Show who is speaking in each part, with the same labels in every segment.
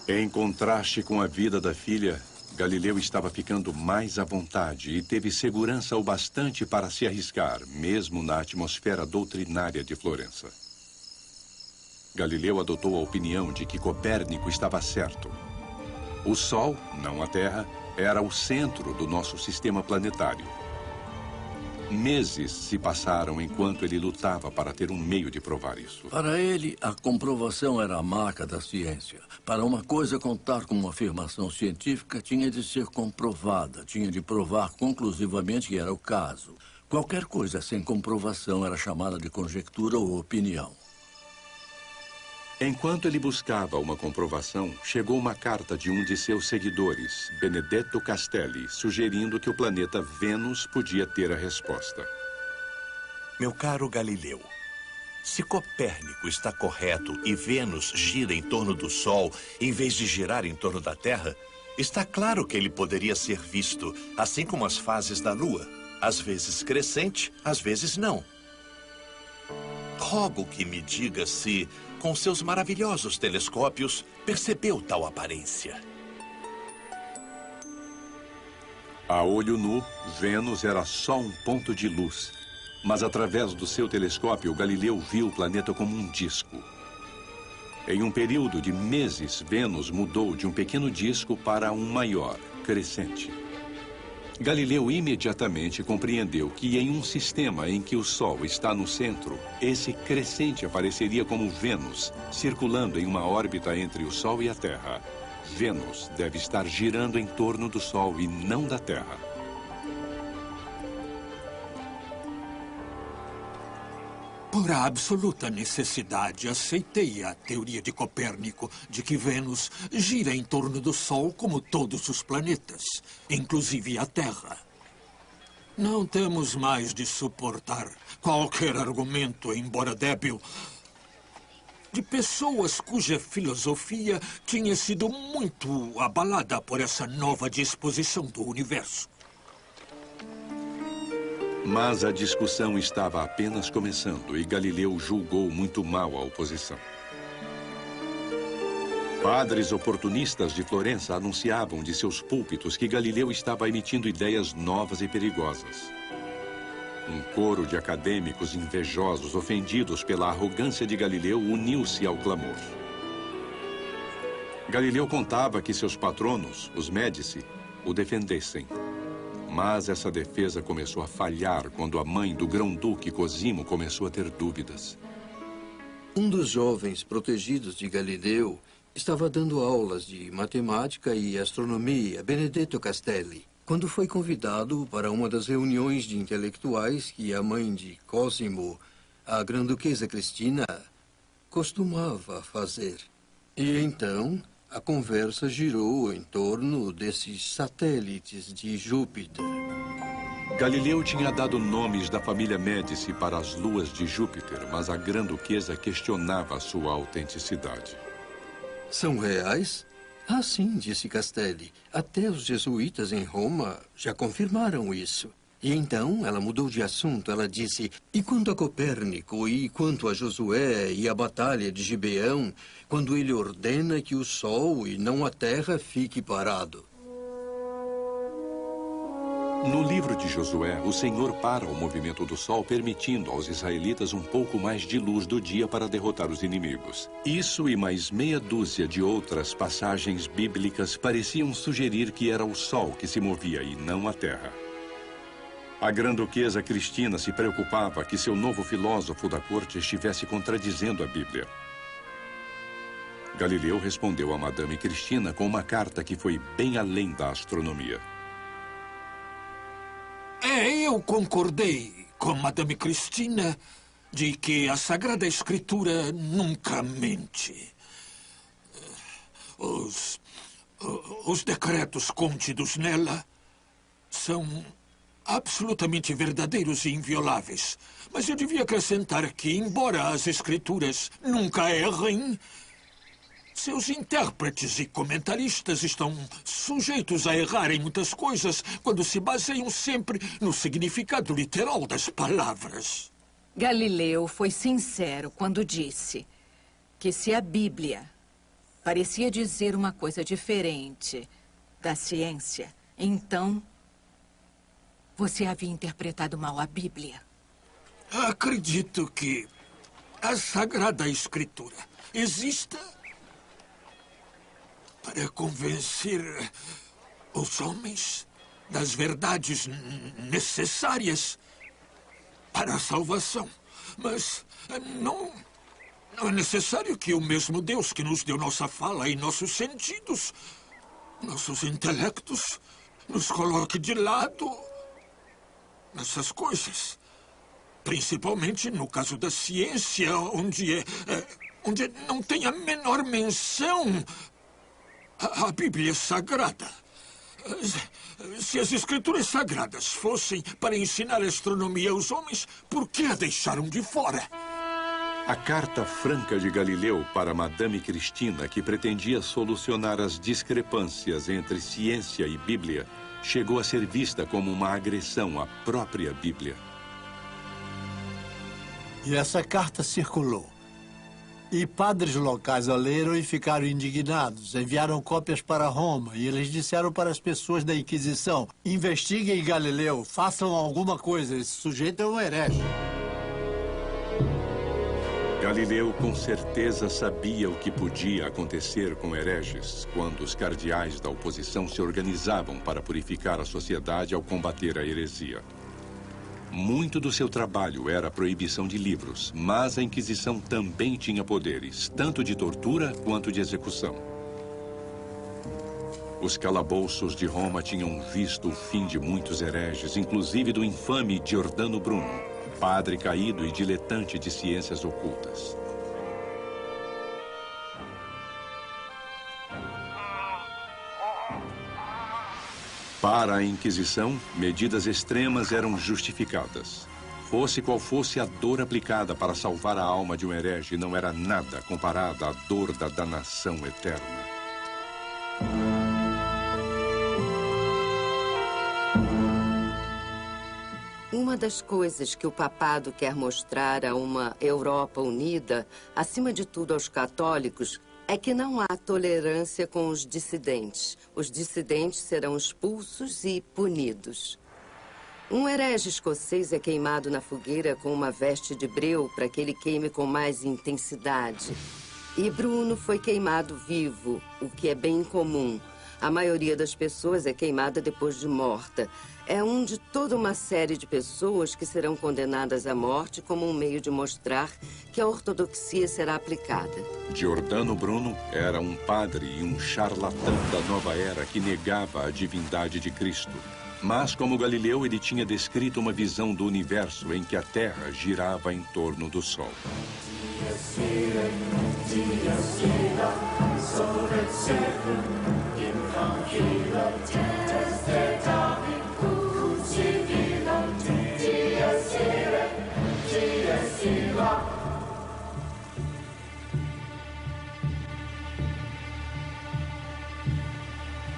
Speaker 1: Em contraste com a vida da filha, Galileu estava ficando mais à vontade e teve segurança o bastante para se arriscar, mesmo na atmosfera doutrinária de Florença. Galileu adotou a opinião de que Copérnico estava certo. O Sol, não a Terra, era o centro do nosso sistema planetário. Meses se passaram enquanto ele lutava para ter um meio de provar isso.
Speaker 2: Para ele, a comprovação era a marca da ciência. Para uma coisa contar com uma afirmação científica, tinha de ser comprovada. Tinha de provar conclusivamente que era o caso. Qualquer coisa sem comprovação era chamada de conjectura ou opinião.
Speaker 1: Enquanto ele buscava uma comprovação, chegou uma carta de um de seus seguidores, Benedetto Castelli, sugerindo que o planeta Vênus podia ter a resposta.
Speaker 3: Meu caro Galileu, se Copérnico está correto e Vênus gira em torno do Sol em vez de girar em torno da Terra, está claro que ele poderia ser visto, assim como as fases da Lua, às vezes crescente, às vezes não. Rogo que me diga se, com seus maravilhosos telescópios, percebeu tal aparência.
Speaker 1: A olho nu, Vênus era só um ponto de luz. Mas através do seu telescópio, Galileu viu o planeta como um disco. Em um período de meses, Vênus mudou de um pequeno disco para um maior, crescente. Galileu imediatamente compreendeu que em um sistema em que o Sol está no centro, esse crescente apareceria como Vênus, circulando em uma órbita entre o Sol e a Terra. Vênus deve estar girando em torno do Sol e não da Terra.
Speaker 4: Por absoluta necessidade, aceitei a teoria de Copérnico de que Vênus gira em torno do Sol como todos os planetas, inclusive a Terra. Não temos mais de suportar qualquer argumento, embora débil, de pessoas cuja filosofia tinha sido muito abalada por essa nova disposição do universo.
Speaker 1: Mas a discussão estava apenas começando e Galileu julgou muito mal a oposição. Padres oportunistas de Florença anunciavam de seus púlpitos que Galileu estava emitindo ideias novas e perigosas. Um coro de acadêmicos invejosos, ofendidos pela arrogância de Galileu, uniu-se ao clamor. Galileu contava que seus patronos, os Médici, o defendessem. Mas essa defesa começou a falhar quando a mãe do grão-duque Cosimo começou a ter dúvidas.
Speaker 2: Um dos jovens protegidos de Galileu estava dando aulas de matemática e astronomia, Benedetto Castelli, quando foi convidado para uma das reuniões de intelectuais que a mãe de Cosimo, a grã-duquesa Cristina, costumava fazer. E então a conversa girou em torno desses satélites de Júpiter.
Speaker 1: Galileu tinha dado nomes da família Médici para as luas de Júpiter, mas a grã-duquesa questionava a sua autenticidade.
Speaker 2: São reais? Ah, sim, disse Castelli. Até os jesuítas em Roma já confirmaram isso. E então ela mudou de assunto. Ela disse, e quanto a Copérnico, e quanto a Josué e a batalha de Gibeão, quando ele ordena que o Sol e não a Terra fique parado?
Speaker 1: No livro de Josué, o Senhor para o movimento do Sol, permitindo aos israelitas um pouco mais de luz do dia para derrotar os inimigos. Isso e mais meia dúzia de outras passagens bíblicas pareciam sugerir que era o Sol que se movia e não a Terra. A grã-duquesa Cristina se preocupava que seu novo filósofo da corte estivesse contradizendo a Bíblia. Galileu respondeu a Madame Cristina com uma carta que foi bem além da astronomia.
Speaker 4: Eu concordei com Madame Cristina de que a Sagrada Escritura nunca mente. Os decretos contidos nela são absolutamente verdadeiros e invioláveis. Mas eu devia acrescentar que, embora as Escrituras nunca errem, seus intérpretes e comentaristas estão sujeitos a errar em muitas coisas quando se baseiam sempre no significado literal das palavras.
Speaker 5: Galileu foi sincero quando disse que se a Bíblia parecia dizer uma coisa diferente da ciência. Então, você havia interpretado mal a Bíblia.
Speaker 4: Acredito que a Sagrada Escritura exista para convencer os homens das verdades necessárias para a salvação. Mas não é necessário que o mesmo Deus que nos deu nossa fala e nossos sentidos, nossos intelectos, nos coloque de lado nessas coisas. Principalmente no caso da ciência, onde não tem a menor menção à Bíblia Sagrada. Se as Escrituras Sagradas fossem para ensinar astronomia aos homens, por que a deixaram de fora?
Speaker 1: A carta franca de Galileu para Madame Cristina, que pretendia solucionar as discrepâncias entre ciência e Bíblia, chegou a ser vista como uma agressão à própria Bíblia.
Speaker 6: E essa carta circulou. E padres locais a leram e ficaram indignados. Enviaram cópias para Roma e eles disseram para as pessoas da Inquisição: investiguem Galileu, façam alguma coisa, esse sujeito é um herege.
Speaker 1: Galileu com certeza sabia o que podia acontecer com hereges quando os cardeais da oposição se organizavam para purificar a sociedade ao combater a heresia. Muito do seu trabalho era a proibição de livros, mas a Inquisição também tinha poderes, tanto de tortura quanto de execução. Os calabouços de Roma tinham visto o fim de muitos hereges, inclusive do infame Giordano Bruno, padre caído e diletante de ciências ocultas. Para a Inquisição, medidas extremas eram justificadas. Fosse qual fosse a dor aplicada para salvar a alma de um herege, não era nada comparada à dor da danação eterna.
Speaker 7: Uma das coisas que o papado quer mostrar a uma Europa unida, acima de tudo aos católicos, é que não há tolerância com os dissidentes. Os dissidentes serão expulsos e punidos. Um herege escocês é queimado na fogueira com uma veste de breu para que ele queime com mais intensidade. E Bruno foi queimado vivo, o que é bem incomum. A maioria das pessoas é queimada depois de morta. É um de toda uma série de pessoas que serão condenadas à morte como um meio de mostrar que a ortodoxia será aplicada.
Speaker 1: Giordano Bruno era um padre e um charlatão da nova era que negava a divindade de Cristo. Mas, como Galileu, ele tinha descrito uma visão do universo em que a Terra girava em torno do Sol.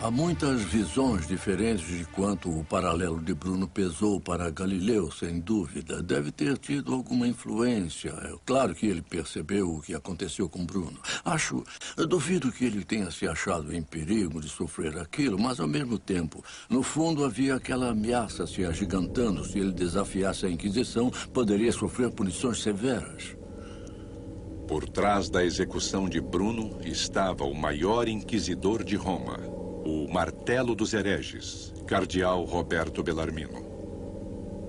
Speaker 2: Há muitas visões diferentes de quanto o paralelo de Bruno pesou para Galileu, sem dúvida. Deve ter tido alguma influência. É claro que ele percebeu o que aconteceu com Bruno. Duvido que ele tenha se achado em perigo de sofrer aquilo, mas ao mesmo tempo, no fundo havia aquela ameaça se agigantando. Se ele desafiasse a Inquisição, poderia sofrer punições severas.
Speaker 1: Por trás da execução de Bruno estava o maior inquisidor de Roma, o martelo dos hereges, cardeal Roberto Bellarmino.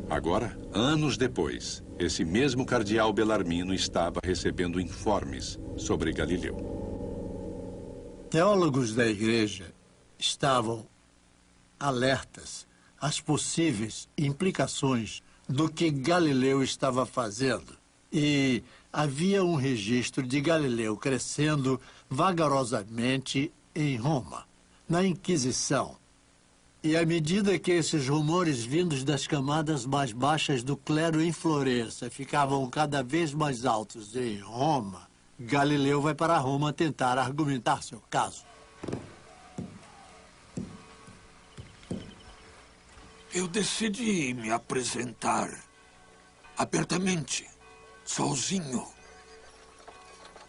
Speaker 1: Agora, anos depois, esse mesmo cardeal Bellarmino estava recebendo informes sobre Galileu.
Speaker 6: Teólogos da igreja estavam alertas às possíveis implicações do que Galileu estava fazendo. E havia um registro de Galileu crescendo vagarosamente em Roma, na Inquisição. E à medida que esses rumores vindos das camadas mais baixas do clero em Florença ficavam cada vez mais altos em Roma, Galileu vai para Roma tentar argumentar seu caso.
Speaker 4: Eu decidi me apresentar abertamente, sozinho,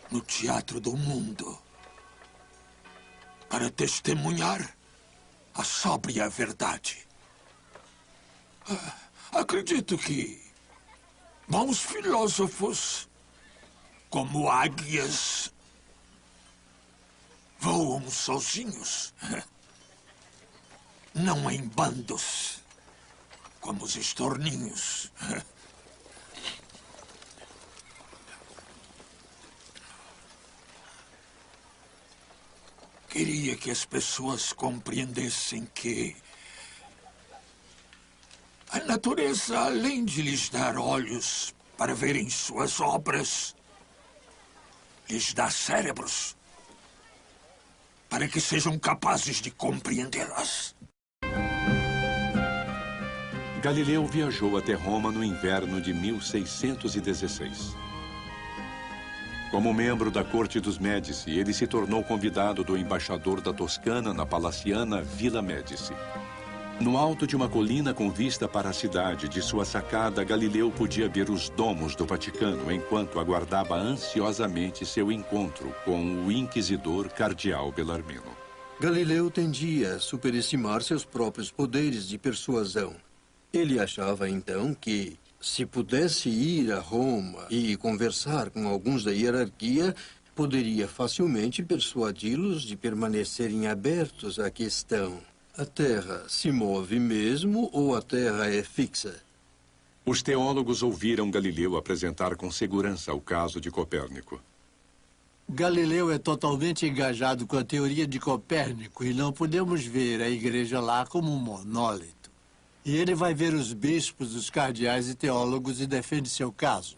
Speaker 4: no Teatro do Mundo. para testemunhar a sóbria verdade. Acredito que bons filósofos, como águias, voam sozinhos, não em bandos, como os estorninhos. Queria que as pessoas compreendessem que a natureza, além de lhes dar olhos para verem suas obras, lhes dá cérebros para que sejam capazes de compreendê-las.
Speaker 1: Galileu viajou até Roma no inverno de 1616. Como membro da corte dos Médici, ele se tornou convidado do embaixador da Toscana na palaciana Vila Médici. No alto de uma colina com vista para a cidade, de sua sacada, Galileu podia ver os domos do Vaticano enquanto aguardava ansiosamente seu encontro com o inquisidor cardeal Bellarmino.
Speaker 2: Galileu tendia a superestimar seus próprios poderes de persuasão. Ele achava, então, que, se pudesse ir a Roma e conversar com alguns da hierarquia, poderia facilmente persuadi-los de permanecerem abertos à questão: a Terra se move mesmo ou a Terra é fixa?
Speaker 1: Os teólogos ouviram Galileu apresentar com segurança o caso de Copérnico.
Speaker 6: Galileu é totalmente engajado com a teoria de Copérnico e não podemos ver a igreja lá como um monólito. E ele vai ver os bispos, os cardeais e teólogos e defende seu caso.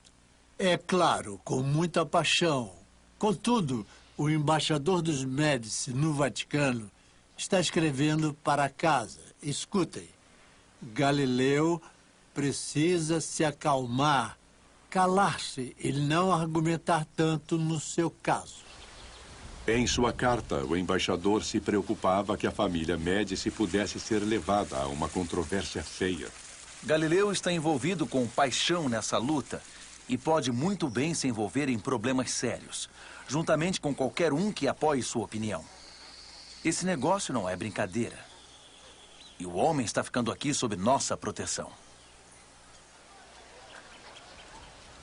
Speaker 6: É claro, com muita paixão. Contudo, o embaixador dos Médici no Vaticano está escrevendo para casa. Escutem. Galileu precisa se acalmar, calar-se e não argumentar tanto no seu caso.
Speaker 1: Em sua carta, o embaixador se preocupava que a família Médici pudesse ser levada a uma controvérsia feia.
Speaker 8: Galileu está envolvido com paixão nessa luta e pode muito bem se envolver em problemas sérios, juntamente com qualquer um que apoie sua opinião. Esse negócio não é brincadeira. E o homem está ficando aqui sob nossa proteção.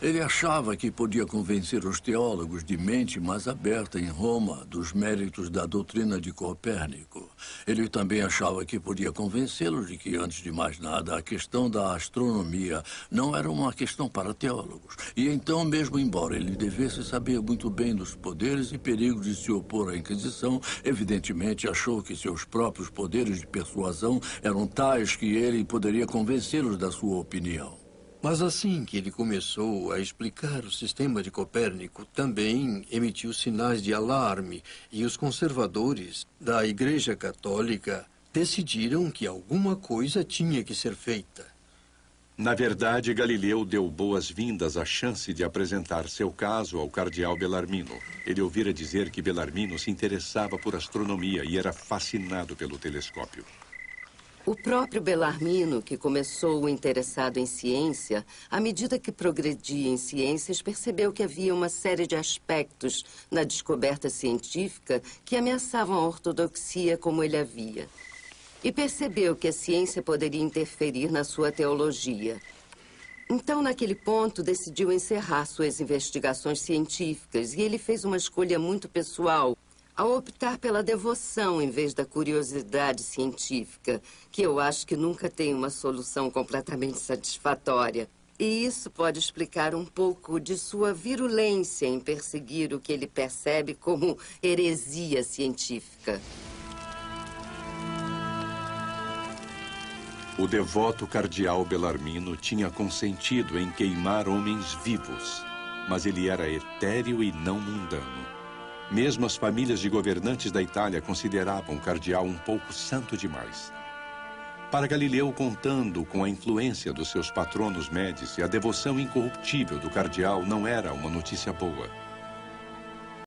Speaker 9: Ele achava que podia convencer os teólogos de mente mais aberta em Roma dos méritos da doutrina de Copérnico. Ele também achava que podia convencê-los de que, antes de mais nada, a questão da astronomia não era uma questão para teólogos. E então, mesmo embora ele devesse saber muito bem dos poderes e perigos de se opor à Inquisição, evidentemente achou que seus próprios poderes de persuasão eram tais que ele poderia convencê-los da sua opinião.
Speaker 2: Mas assim que ele começou a explicar o sistema de Copérnico, também emitiu sinais de alarme e os conservadores da Igreja Católica decidiram que alguma coisa tinha que ser feita.
Speaker 1: Na verdade, Galileu deu boas-vindas à chance de apresentar seu caso ao cardeal Bellarmino. Ele ouvira dizer que Bellarmino se interessava por astronomia e era fascinado pelo telescópio.
Speaker 7: O próprio Bellarmino, que começou interessado em ciência, à medida que progredia em ciências, percebeu que havia uma série de aspectos na descoberta científica que ameaçavam a ortodoxia como ele a via. E percebeu que a ciência poderia interferir na sua teologia. Então, naquele ponto, decidiu encerrar suas investigações científicas e ele fez uma escolha muito pessoal ao optar pela devoção em vez da curiosidade científica, que eu acho que nunca tem uma solução completamente satisfatória. E isso pode explicar um pouco de sua virulência em perseguir o que ele percebe como heresia científica.
Speaker 1: O devoto cardeal Bellarmino tinha consentido em queimar homens vivos, mas ele era etéreo e não mundano. Mesmo as famílias de governantes da Itália consideravam o cardeal um pouco santo demais. Para Galileu, contando com a influência dos seus patronos Médici, a devoção incorruptível do cardeal não era uma notícia boa.